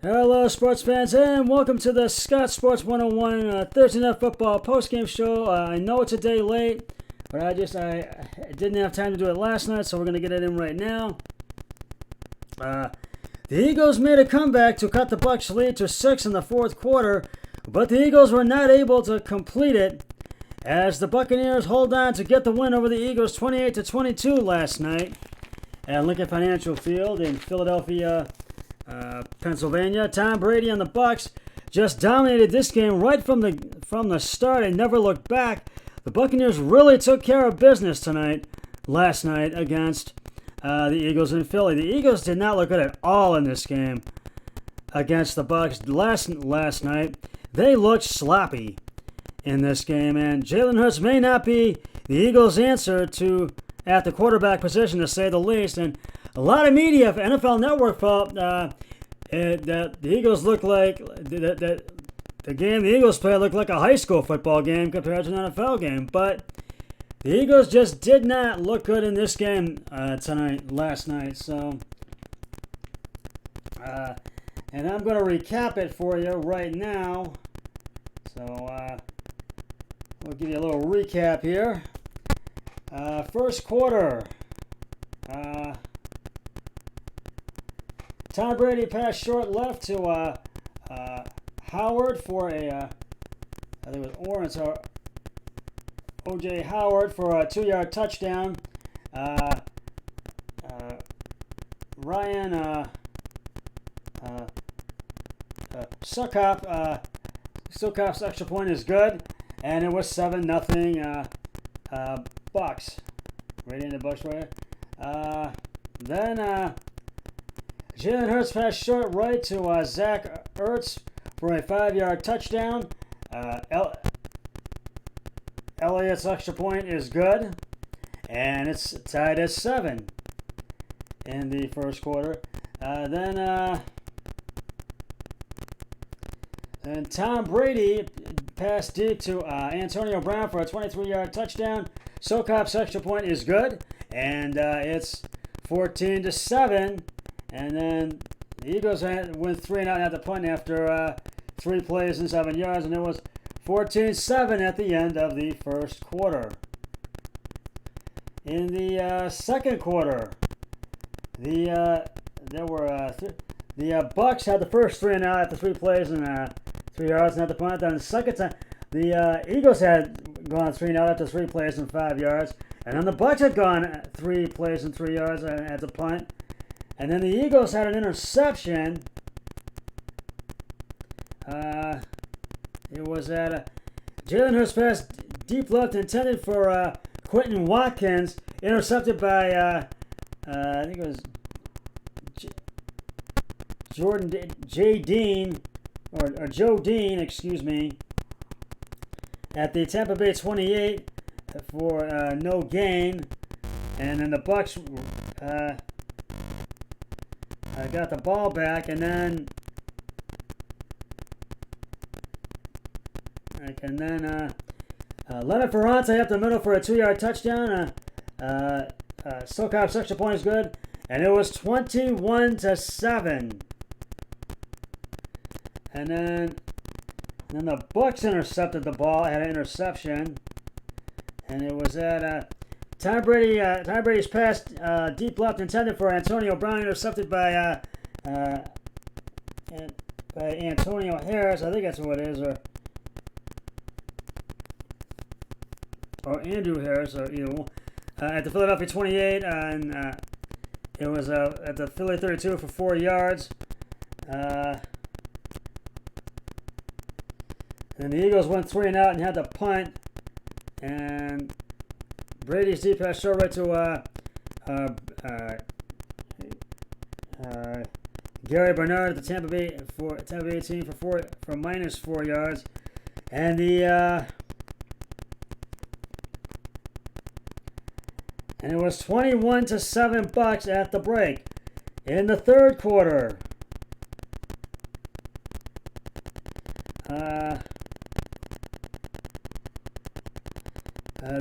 Hello, sports fans, and welcome to the Scott Sports 101 Thursday Night Football postgame show. I know it's a day late, but I didn't have time to do it last night, so we're going to get it in right now. The Eagles made a comeback to cut the Bucs' lead to 6 in the fourth quarter, but the Eagles were not able to complete it as the Buccaneers hold on to get the win over the Eagles 28-22 last night at Lincoln Financial Field in Philadelphia, Pennsylvania. Tom Brady and the Bucs just dominated this game right from the start and never looked back. The Buccaneers really took care of business last night against the Eagles in Philly. The Eagles did not look good at all in this game against the Bucs last night. They looked sloppy in this game, and Jalen Hurts may not be the Eagles' answer at the quarterback position, to say the least. And a lot of media, NFL Network, felt that the Eagles looked like that the game the Eagles played looked like a high school football game compared to an NFL game. But the Eagles just did not look good in this game last night. So, and I'm going to recap it for you right now. So, we'll give you a little recap here. First quarter. Tom Brady passed short left to Howard for I think it was Orange or O.J. Howard for a 2-yard touchdown. Ryan Sukop's extra point is good, and it was 7-0 Bucs. Right in the Bucs right. Then Jalen Hurts passed short right to Zach Ertz for a 5-yard touchdown. Elliott's extra point is good, and it's tied at 7 in the first quarter. Then Tom Brady passed deep to Antonio Brown for a 23-yard touchdown. Sukop's extra point is good, and it's 14-7. And then the Eagles went 3-0 at the punt after 3 plays and 7 yards, and it was 14-7 at the end of the first quarter. In the second quarter, the Bucs had the first 3-0 after 3 plays and 3 yards and at the punt. Then the second time, the Eagles had gone 3-0 after 3 plays and 5 yards, and then the Bucs had gone 3 plays and 3 yards at the punt. And then the Eagles had an interception. It was at Jalen Hurts pass deep left intended for Quentin Watkins, intercepted by I think it was Joe Dean, excuse me, at the Tampa Bay 28 for no gain. And then the Bucs got the ball back, and then Leonard Ferrante up the middle for a 2-yard touchdown. Sukop's extra point is good, and it was 21-7. And then the Bucs intercepted the ball, had an interception, and it was at Tom Brady's pass deep left intended for Antonio Brown, intercepted by Antonio Harris. I think that's who it is, or Andrew Harris, or either one. At the Philadelphia 28, and it was at the Philly 32 for 4 yards. And the Eagles went 3-0 and had to punt, and Brady's deep pass short right to Gary Bernard at the Tampa Bay team for -4 yards, and it was 21-7 Bucs at the break. In the third quarter,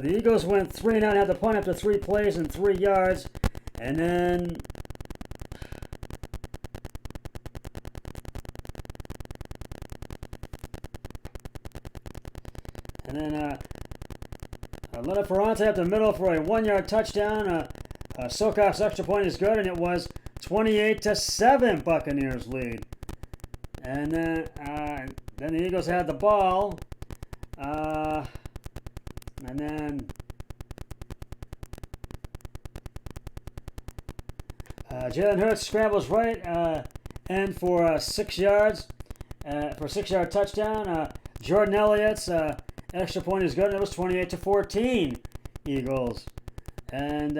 the Eagles went 3-0 at the punt after 3 plays and 3 yards, and then And then Leonard Ferrante up the middle for a 1-yard touchdown. Sokoff's extra point is good, and it was 28-7 Buccaneers lead. And then the Eagles had the ball. And then Jalen Hurts scrambles right end for 6 yards for a 6-yard touchdown. Jordan Elliott's extra point is good, and it was 28-14 Eagles. And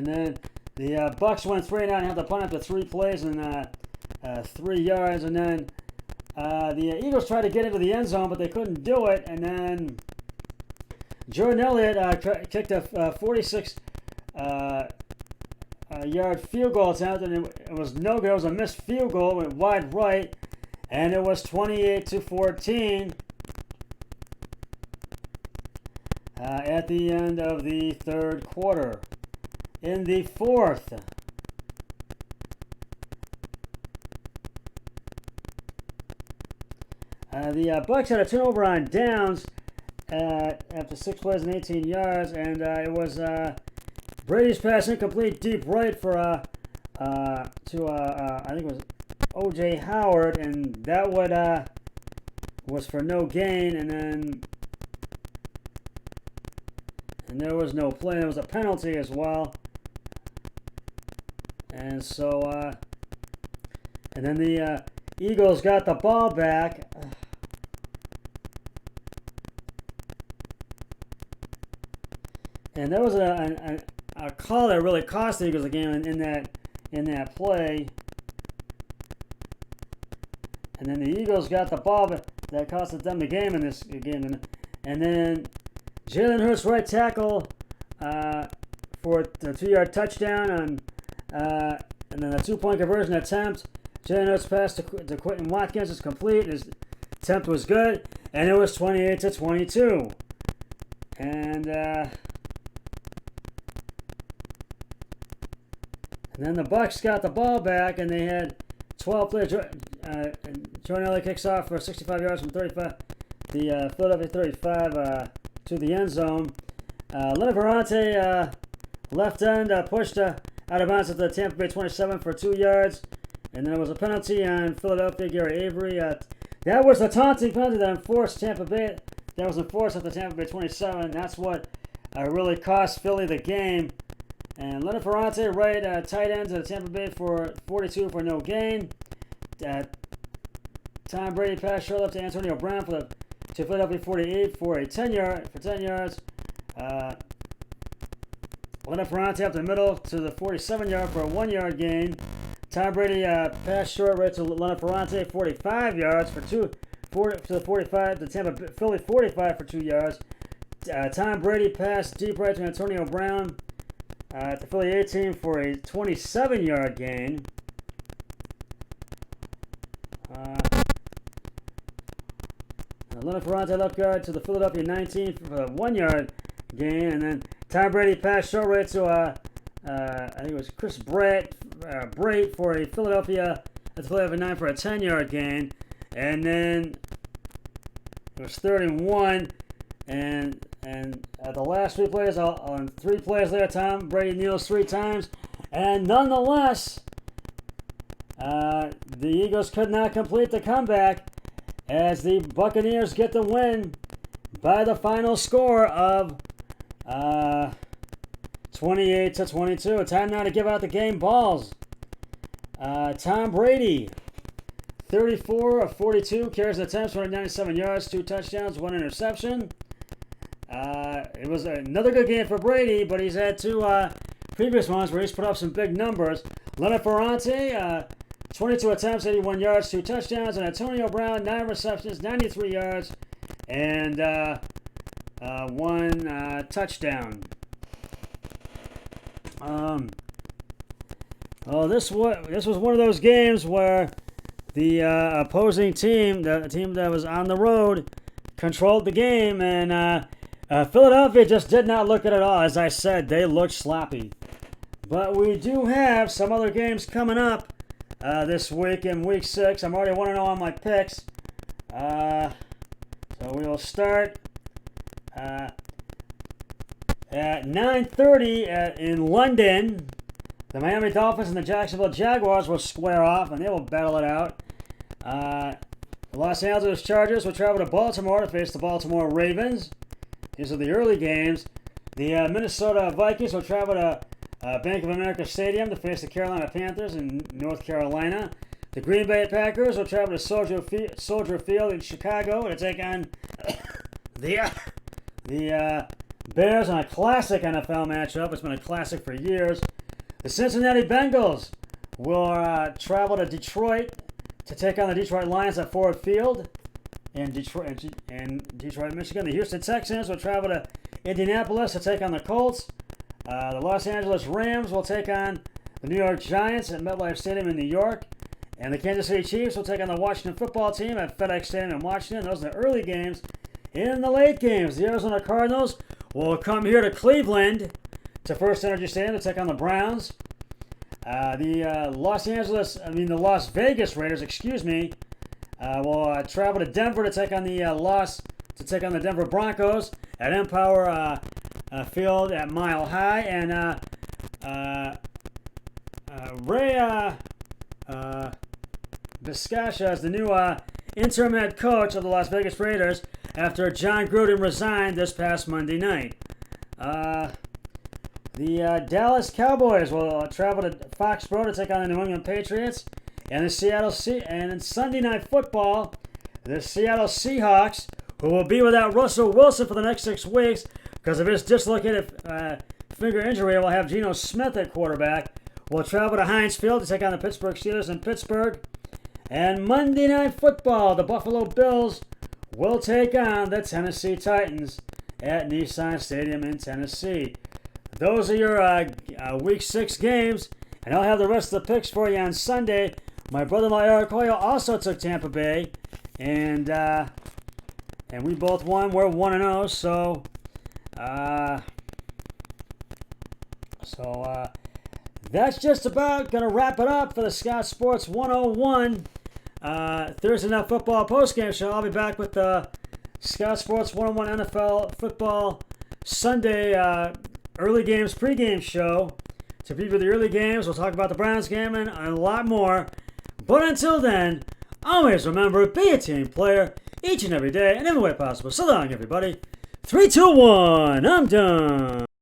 then the Bucks went 3-9 and had to punt after 3 plays and 3 yards. And then the Eagles tried to get into the end zone, but they couldn't do it. And then Jordan Elliott kicked a 46-yard field goal attempt, and it was no good. It was a missed field goal. It went wide right, and it was 28-14 at the end of the third quarter. In the fourth, the Bucks had a turnover on downs after 6 plays and 18 yards, and it was Brady's pass incomplete deep right for I think it was O.J. Howard, and that was for no gain, and there was no play. There was a penalty as well. And so, and then the Eagles got the ball back. And there was a call that really cost the Eagles the game in that play. And then the Eagles got the ball, but that costed them the game in this game. And then Jalen Hurts right tackle for the 2-yard touchdown and then a 2-point conversion attempt. Jalen Hurts pass to Quentin Watkins is complete. His attempt was good, and it was 28-22. And then the Bucks got the ball back, and they had 12 players. Jordan Elliott kicks off for 65 yards from 35, the Philadelphia 35 to the end zone. Leonard Ferrante, left end, pushed out of bounds at the Tampa Bay 27 for 2 yards. And then there was a penalty on Philadelphia, Gary Avery. That was a taunting penalty that enforced Tampa Bay. That was enforced at the Tampa Bay 27. That's what really cost Philly the game. And Leonard Ferrante, right tight end to the Tampa Bay for 42 for no gain. Tom Brady pass short left to Antonio Brown to Philadelphia 48 for 10 yards. Leonard Ferrante up the middle to the 47-yard for a 1-yard gain. Tom Brady pass short right to Leonard Ferrante 45 yards to the 45. The Tampa Philly 45 for 2 yards. Tom Brady pass deep right to Antonio Brown at the Philly 18 for a 27-yard gain. Leonard Ferrante left guard to the Philadelphia 19 for a 1-yard gain, and then Tom Brady passed short right to I think it was Chris Brate for a Philadelphia 9 for a 10-yard gain, and then it was 31, and the last 3 plays on 3 plays there, Tom Brady kneels 3 times, and nonetheless, the Eagles could not complete the comeback as the Buccaneers get the win by the final score of 28-22. Time now to give out the game balls. Tom Brady, 34 of 42, carries the attempts, 197 yards, 2 touchdowns, 1 interception. It was another good game for Brady, but he's had 2 previous ones where he's put up some big numbers. Leonard Ferrante, 22 attempts, 81 yards, 2 touchdowns, and Antonio Brown, 9 receptions, 93 yards, and 1 touchdown. This was one of those games where the opposing team, the team that was on the road, controlled the game, and Philadelphia just did not look good at all. As I said, they looked sloppy. But we do have some other games coming up this week in Week 6. I'm already 1-0 on my picks. So we will start at 9:30 in London. The Miami Dolphins and the Jacksonville Jaguars will square off, and they will battle it out. The Los Angeles Chargers will travel to Baltimore to face the Baltimore Ravens. These are the early games. The Minnesota Vikings will travel to Bank of America Stadium to face the Carolina Panthers in North Carolina. The Green Bay Packers will travel to Soldier Field in Chicago to take on the Bears in a classic NFL matchup. It's been a classic for years. The Cincinnati Bengals will travel to Detroit to take on the Detroit Lions at Ford Field in Detroit, Michigan. The Houston Texans will travel to Indianapolis to take on the Colts. The Los Angeles Rams will take on the New York Giants at MetLife Stadium in New York. And the Kansas City Chiefs will take on the Washington Football Team at FedEx Stadium in Washington. Those are the early games. In the late games, the Arizona Cardinals will come here to Cleveland to First Energy Stadium to take on the Browns. The Las Vegas Raiders, will travel to Denver to take on the Denver Broncos at Empower Field at Mile High. And Ray Bisaccia is the new interim head coach of the Las Vegas Raiders after John Gruden resigned this past Monday night. The Dallas Cowboys will travel to Foxborough to take on the New England Patriots. And in Sunday Night Football, the Seattle Seahawks, who will be without Russell Wilson for the next 6 weeks because of his dislocated finger injury, will have Geno Smith at quarterback, will travel to Heinz Field to take on the Pittsburgh Steelers in Pittsburgh. And Monday Night Football, the Buffalo Bills will take on the Tennessee Titans at Nissan Stadium in Tennessee. Those are your Week 6 games, and I'll have the rest of the picks for you on Sunday. My brother-in-law Eric Hoyle also took Tampa Bay, and we both won. We're 1-0, so that's just about going to wrap it up for the Scott Sports 101 Thursday Night Football postgame show. I'll be back with the Scott Sports 101 NFL Football Sunday early games pregame show to preview the early games. We'll talk about the Browns game and a lot more. But until then, always remember, be a team player each and every day and every way possible. So long, everybody. 3, 2, 1. I'm done.